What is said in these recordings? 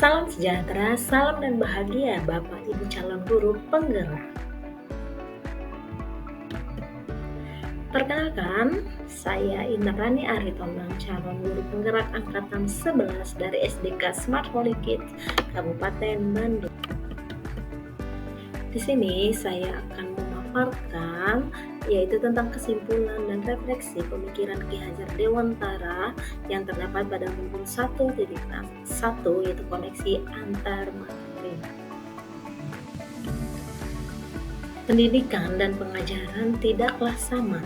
Salam sejahtera, salam dan bahagia Bapak Ibu calon guru penggerak. Perkenalkan, saya Indrani Aritonang, calon guru penggerak angkatan 11 dari SDK Smart Holy Kids, Kabupaten Bandung. Di sini saya akan memaparkan yaitu tentang kesimpulan dan refleksi pemikiran Ki Hajar Dewantara yang terdapat pada modul 1.1 yaitu koneksi antar materi. Pendidikan dan pengajaran tidaklah sama.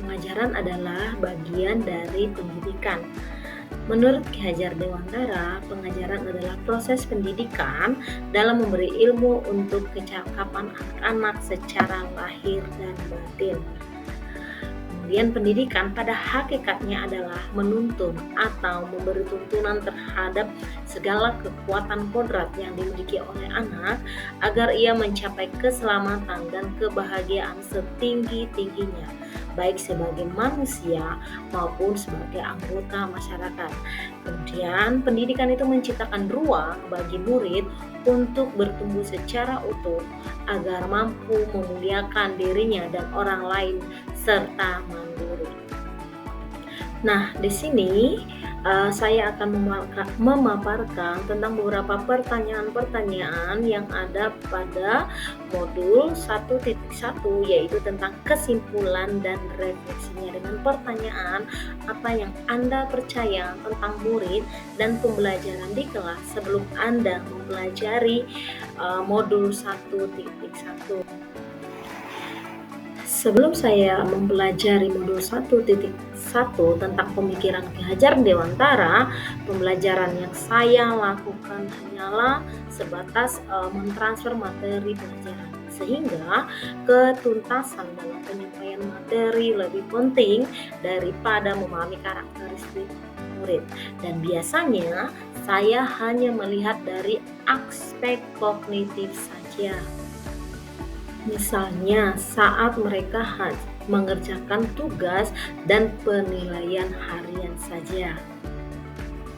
Pengajaran adalah bagian dari pendidikan. Menurut Ki Hajar Dewantara, pengajaran adalah proses pendidikan dalam memberi ilmu untuk kecakapan anak-anak secara lahir dan batin. Kemudian pendidikan pada hakikatnya adalah menuntun atau memberi tuntunan terhadap segala kekuatan kodrat yang dimiliki oleh anak agar ia mencapai keselamatan dan kebahagiaan setinggi-tingginya, baik sebagai manusia maupun sebagai anggota masyarakat. Kemudian pendidikan itu menciptakan ruang bagi murid untuk bertumbuh secara utuh agar mampu memuliakan dirinya dan orang lain serta mandiri. Nah, di sini saya akan memaparkan tentang beberapa pertanyaan-pertanyaan yang ada pada modul 1.1 yaitu tentang kesimpulan dan refleksinya dengan pertanyaan apa yang Anda percaya tentang murid dan pembelajaran di kelas sebelum Anda mempelajari modul 1.1. Sebelum saya mempelajari modul 1.1 tentang pemikiran Ki Hajar Dewantara, pembelajaran yang saya lakukan hanyalah sebatas mentransfer materi pelajaran, sehingga ketuntasan dalam penyampaian materi lebih penting daripada memahami karakteristik murid. Dan biasanya saya hanya melihat dari aspek kognitif saja. Misalnya saat mereka mengerjakan tugas dan penilaian harian saja.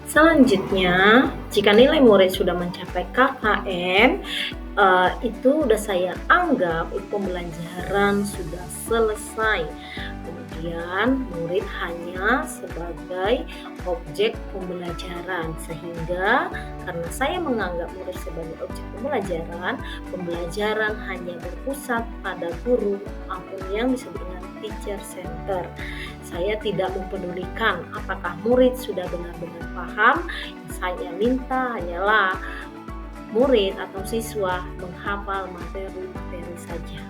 Selanjutnya, jika nilai murid sudah mencapai KKM, itu sudah saya anggap pembelajaran sudah selesai. Kemudian murid hanya sebagai objek pembelajaran, sehingga karena saya menganggap murid sebagai objek pembelajaran hanya berpusat pada guru atau yang disebut dengan teacher center. Saya tidak mempedulikan apakah murid sudah benar-benar paham. Yang saya minta hanyalah murid atau siswa menghafal materi saja.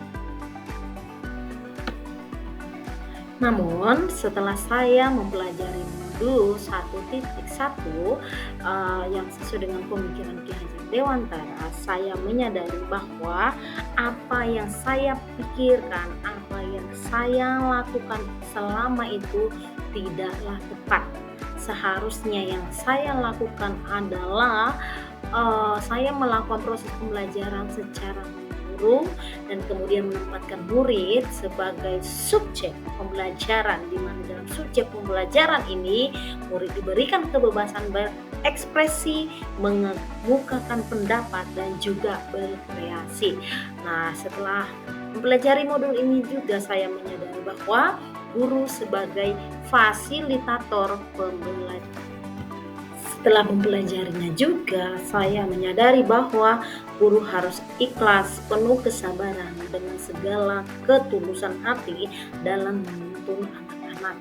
Namun setelah saya mempelajari modul 1.1 yang sesuai dengan pemikiran Ki Hajar Dewantara, saya menyadari bahwa apa yang saya pikirkan, apa yang saya lakukan selama itu tidaklah tepat. Seharusnya yang saya lakukan adalah saya melakukan proses pembelajaran secara menyeluruh dan kemudian menempatkan murid sebagai subjek pembelajaran, di mana dalam subjek pembelajaran ini murid diberikan kebebasan berekspresi, mengemukakan pendapat dan juga berkreasi. Nah, setelah mempelajari modul ini juga saya menyadari bahwa guru sebagai fasilitator pembelajaran. Setelah mempelajarinya juga, saya menyadari bahwa guru harus ikhlas, penuh kesabaran dengan segala ketulusan hati dalam menuntun anak-anak,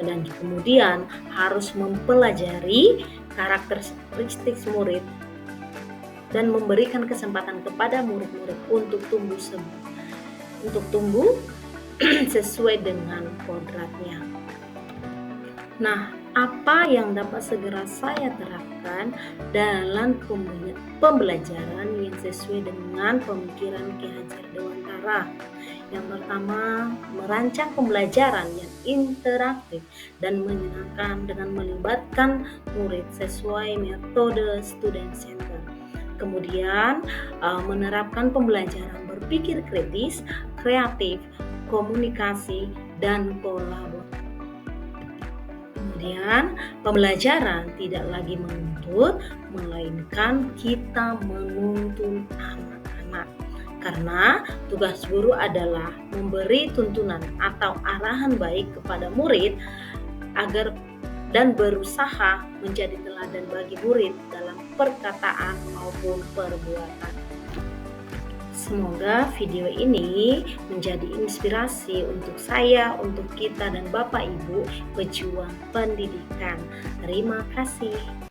dan kemudian harus mempelajari karakteristik murid dan memberikan kesempatan kepada murid-murid untuk tumbuh sesuai dengan kodratnya. Nah, apa yang dapat segera saya terapkan dalam pembelajaran yang sesuai dengan pemikiran Ki Hajar Dewantara? Yang pertama, merancang pembelajaran yang interaktif dan menyenangkan dengan melibatkan murid sesuai metode student center. Kemudian, menerapkan pembelajaran berpikir kritis, kreatif, komunikasi, dan kolaborasi. Kemudian, pembelajaran tidak lagi menuntut, melainkan kita menuntun anak-anak. Karena tugas guru adalah memberi tuntunan atau arahan baik kepada murid agar dan berusaha menjadi teladan bagi murid dalam perkataan maupun perbuatan. Semoga video ini menjadi inspirasi untuk saya, untuk kita dan Bapak Ibu pejuang pendidikan. Terima kasih.